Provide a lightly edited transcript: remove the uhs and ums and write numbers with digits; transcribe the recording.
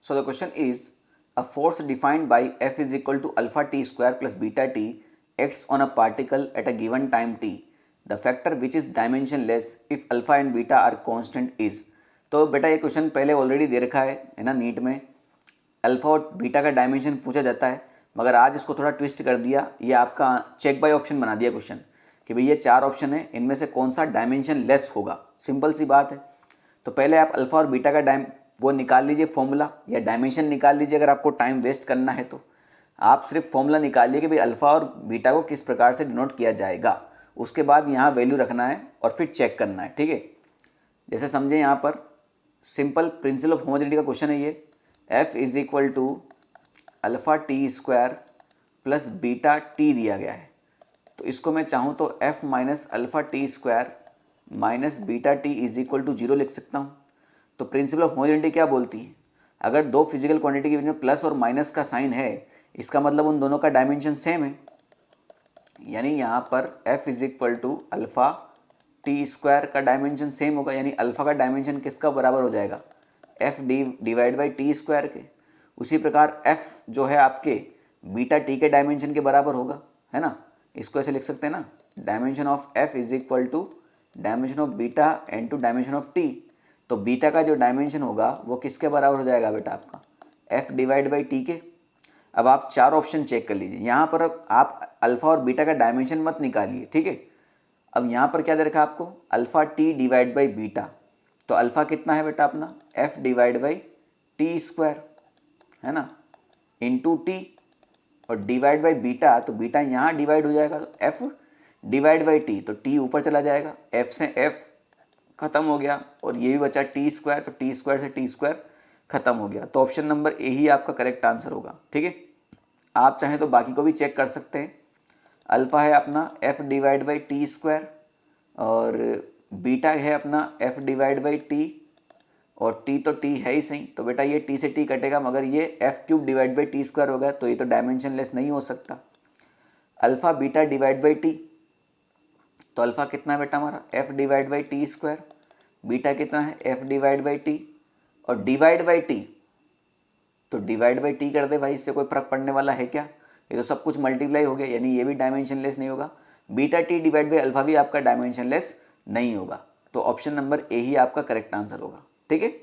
So the question is, a force defined by F is equal to alpha t square plus beta t acts on a particle at a given time t. The factor which is dimensionless if alpha and beta are constant is. तो बेटा ये question पहले already दे रखा है ना NEET में, alpha और beta का डायमेंशन पूछा जाता है, मगर आज इसको थोड़ा ट्विस्ट कर दिया, ये आपका चेक बाय ऑप्शन बना दिया क्वेश्चन कि भाई ये 4 ऑप्शन है, इनमें से कौन सा डायमेंशन लेस होगा। सिंपल सी बात है। तो पहले आप अल्फा और बीटा का वो निकाल लीजिए फॉर्मूला या डायमेंशन निकाल लीजिए। अगर आपको टाइम वेस्ट करना है तो आप सिर्फ फॉर्मूला निकालिए कि भाई अल्फा और बीटा को किस प्रकार से डिनोट किया जाएगा, उसके बाद यहाँ वैल्यू रखना है और फिर चेक करना है, ठीक है। जैसे समझें यहाँ पर सिंपल प्रिंसिपल ऑफ होमोजेनिटी का क्वेश्चन है ये, F is equal to alpha T square plus beta T दिया गया है। तो इसको मैं चाहूँ तो F minus alpha T square minus beta T is equal to 0 लिख सकता हूँ। तो प्रिंसिपल ऑफ होमोजेनिटी क्या बोलती है, अगर दो फिजिकल क्वांटिटी के बीच में प्लस और माइनस का साइन है, इसका मतलब उन दोनों का डायमेंशन सेम है। यानी यहाँ पर f is equal to alpha T square का डायमेंशन सेम होगा, यानी अल्फा का डायमेंशन किसका बराबर हो जाएगा, f divide by T square के। उसी प्रकार f जो है आपके बीटा टी के डायमेंशन के बराबर होगा, है ना। इसको ऐसे लिख सकते हैं ना, dimension of f is equal to dimension of beta and to dimension of T. तो बीटा का जो डायमेंशन होगा वो किसके बराबर हो जाएगा बेटा, आपका f डिवाइड बाई टी के। अब आप 4 ऑप्शन चेक कर लीजिए। यहाँ पर आप अल्फा और बीटा का डायमेंशन मत निकालिए, ठीक है। अब यहाँ पर क्या दे रखा है आपको, alpha T divide by beta. तो अल्फा कितना है बेटा अपना, f divide by T square, है ना, इंटू टी, और डिवाइड बाई बीटा, तो बीटा यहाँ डिवाइड हो जाएगा, तो f डिवाइड बाई टी, तो टी ऊपर चला जाएगा, f से f खत्म हो गया, और ये भी बचा टी स्क्वायर, तो टी स्क्वायर से टी स्क्वायर खत्म हो गया। तो ऑप्शन नंबर ए ही आपका करेक्ट आंसर होगा, ठीक है। आप चाहें तो बाकी को भी चेक कर सकते हैं। अल्फा है अपना f divide by T square, और बीटा है अपना f डिवाइड बाई टी, और t तो t है ही सही, तो बेटा ये t से t कटेगा, मगर ये f cube divide by T square होगा, तो ये तो डायमेंशन लेस नहीं हो सकता। Alpha beta divide by T, तो अल्फा कितना है बेटा हमारा, f divide by T square, beta कितना है f डिवाइड बाई टी, और डिवाइड बाई टी, तो डिवाइड बाई टी कर दे भाई, इससे कोई फर्क पड़ने वाला है क्या, ये तो सब कुछ मल्टीप्लाई हो गया, यानी ये भी डायमेंशन लेस नहीं होगा। Beta T divide by alpha भी आपका डायमेंशन लेस नहीं होगा। तो ऑप्शन नंबर ए ही आपका करेक्ट आंसर होगा, ठीक है।